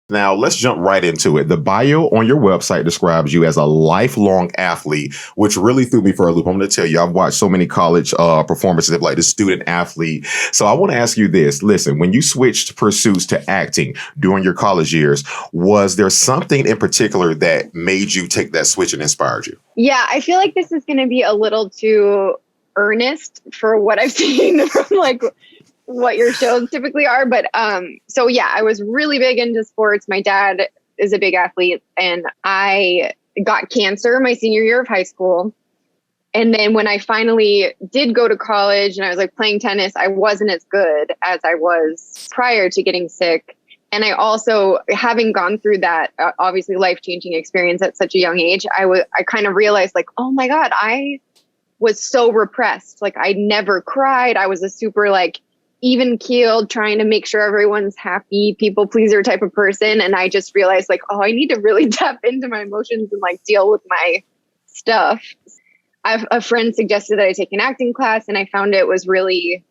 Now, let's jump right into it. The bio on your website describes you as a lifelong athlete, which really threw me for a loop. I'm going to tell you, I've watched so many college performances of like the student athlete. So I want to ask you this. Listen, when you switched pursuits to acting during your college years, was there something in particular that made you take that switch and inspired you? Yeah, I feel like this is going to be a little too earnest for what I've seen from like what your shows typically are. But so yeah, I was really big into sports. My dad is a big athlete, and I got cancer my senior year of high school. And then when I finally did go to college and I was like playing tennis, I wasn't as good as I was prior to getting sick. And I also, having gone through that obviously life-changing experience at such a young age, I kind of realized like, oh my God, I was so repressed. Like I never cried. I was a super like even keeled, trying to make sure everyone's happy, people pleaser type of person. And I just realized like, oh, I need to really tap into my emotions and like deal with my stuff. A friend suggested that I take an acting class, and I found it was really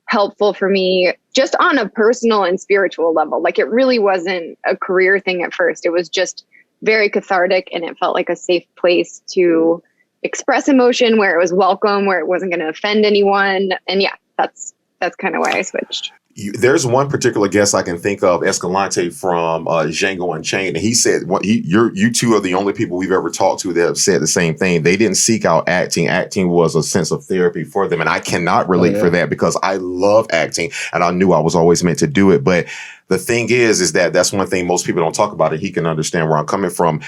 helpful for me just on a personal and spiritual level. Like it really wasn't a career thing at first. It was just very cathartic, and it felt like a safe place to express emotion where it was welcome, where it wasn't going to offend anyone. And yeah, that's kind of why I switched. There's one particular guest I can think of, Escalante from Django Unchained, and he said, "You two are the only people we've ever talked to that have said the same thing. They didn't seek out acting. Acting was a sense of therapy for them, and I cannot relate for that because I love acting, and I knew I was always meant to do it. But the thing is that that's one thing most people don't talk about, and he can understand where I'm coming from."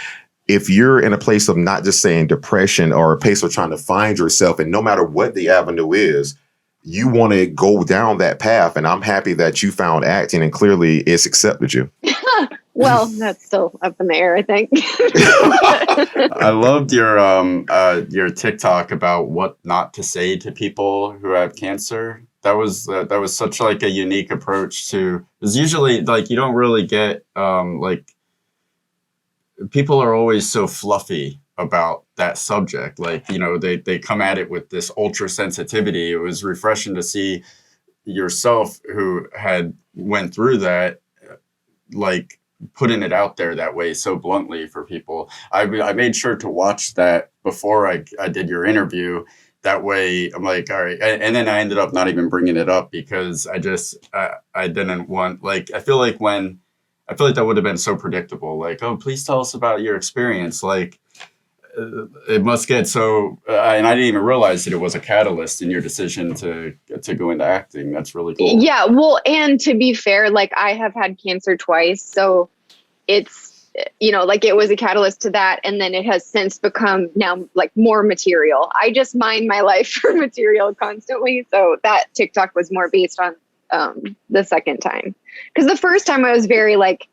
If you're in a place of not just saying depression or a place of trying to find yourself, and no matter what the avenue is, you want to go down that path. And I'm happy that you found acting and clearly it's accepted you. Well, that's still up in the air, I think. I loved your TikTok about what not to say to people who have cancer. That was such like a unique approach to, because usually like you don't really get like people are always so fluffy about that subject. Like, you know, they come at it with this ultra sensitivity. It was refreshing to see yourself who had went through that, like putting it out there that way so bluntly for people. I made sure to watch that before I did your interview. That way I'm like, all right. And then I ended up not even bringing it up because I didn't want, like, I feel like that would have been so predictable. Like, oh, please tell us about your experience. Like, it must get so, and I didn't even realize that it was a catalyst in your decision to go into acting. That's really cool. Yeah, well, and to be fair, like I have had cancer twice, so it's, you know, like it was a catalyst to that, and then it has since become now like more material. I just mine my life for material constantly, so that TikTok was more based on the second time, because the first time I was very like,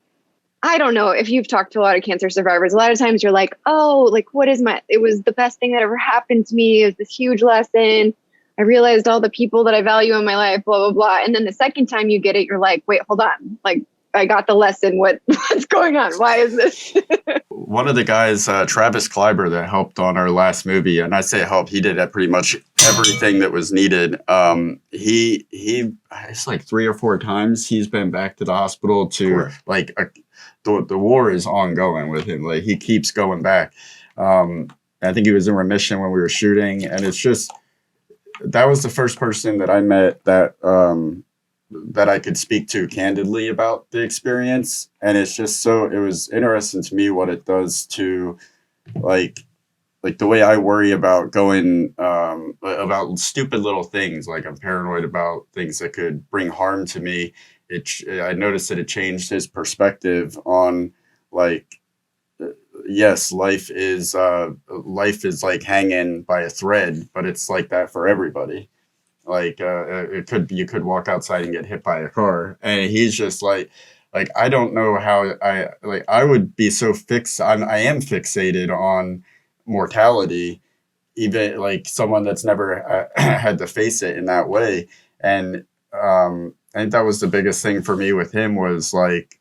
I don't know if you've talked to a lot of cancer survivors. A lot of times you're like, oh, like it was the best thing that ever happened to me. It was this huge lesson. I realized all the people that I value in my life, blah, blah, blah. And then the second time you get it, you're like, wait, hold on. Like, I got the lesson. What's going on? Why is this? One of the guys, Travis Kleiber, that helped on our last movie, and I say help, he did pretty much everything that was needed. He it's like 3 or 4 times he's been back to the hospital to like the war is ongoing with him. Like he keeps going back. I think he was in remission when we were shooting, and it's just, that was the first person that I met that that I could speak to candidly about the experience. And it's just so, it was interesting to me what it does to like the way I worry about going about stupid little things. Like I'm paranoid about things that could bring harm to me. I noticed that it changed his perspective on like, yes, life is like hanging by a thread, but it's like that for everybody. Like you could walk outside and get hit by a car, and he's just like I don't know how I would be so I am fixated on mortality, even like someone that's never had to face it in that way. And I think that was the biggest thing for me with him was like,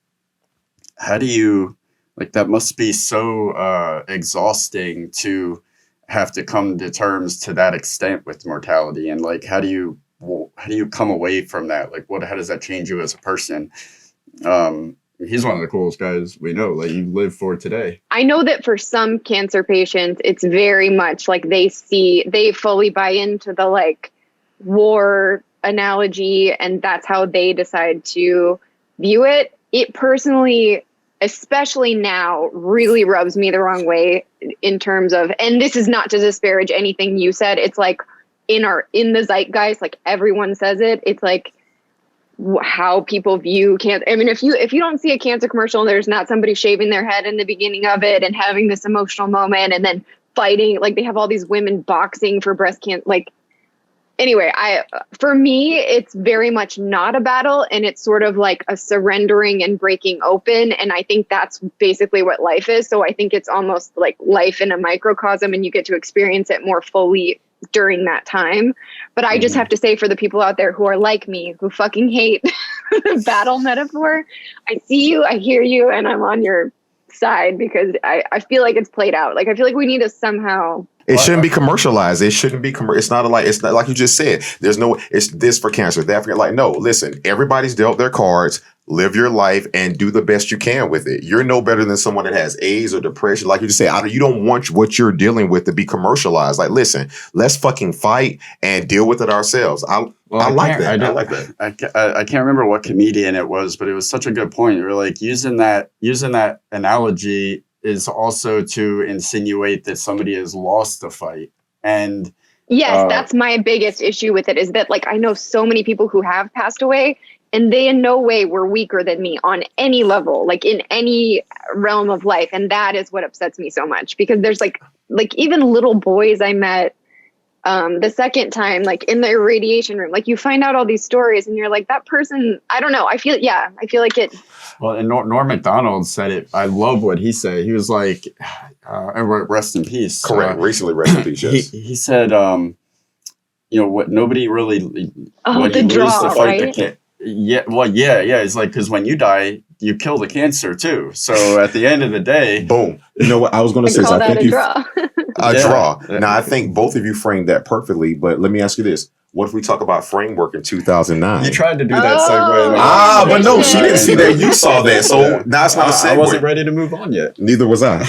how do you, like, that must be so exhausting to have to come to terms to that extent with mortality. And like, how do you come away from that? Like how does that change you as a person? he's one of the coolest guys we know. Like, you live for today. I know that for some cancer patients, it's very much like they fully buy into the like war analogy, and that's how they decide to view it. It personally, especially now, really rubs me the wrong way in terms of, and this is not to disparage anything you said. It's like in the zeitgeist, like everyone says it. It's like how people view cancer. I mean, if you don't see a cancer commercial and there's not somebody shaving their head in the beginning of it and having this emotional moment and then fighting, like they have all these women boxing for breast cancer. Like, anyway, for me, it's very much not a battle, and it's sort of like a surrendering and breaking open. And I think that's basically what life is. So I think it's almost like life in a microcosm, and you get to experience it more fully during that time. But I just have to say, for the people out there who are like me, who fucking hate the battle metaphor, I see you, I hear you, and I'm on your side because I feel like it's played out. Like, I feel like we need to somehow... It shouldn't be commercialized. It shouldn't be it's not like you just said. It's this for cancer, that for, like, no, listen, everybody's dealt their cards. Live your life and do the best you can with it. You're no better than someone that has AIDS or depression. Like you just say, you don't want what you're dealing with to be commercialized. Like, listen, let's fucking fight and deal with it ourselves. I like that. I can't remember what comedian it was, but it was such a good point. You're like, using that analogy is also to insinuate that somebody has lost the fight. And yes, that's my biggest issue with it, is that, like, I know so many people who have passed away, and they in no way were weaker than me on any level, like in any realm of life. And that is what upsets me so much, because there's like even little boys I met the second time, like in the irradiation room, like you find out all these stories and you're like, that person, I don't know. I feel like it. Well, and Norm Macdonald said it. I love what he said. He was like, rest in peace. Correct. Recently, rest in peace. Yes. He said, what nobody really, when the draw, right? Yeah, well, yeah. It's like, because when you die, you kill the cancer too. So at the end of the day, boom. You know what I was going to say? Call that a draw. Draw. Now, I think both of you framed that perfectly. But let me ask you this: what if we talk about framework in 2009? You tried to do that segue. But no, she didn't see that. You saw that. So now it's not a segue. I wasn't ready to move on yet. Neither was I.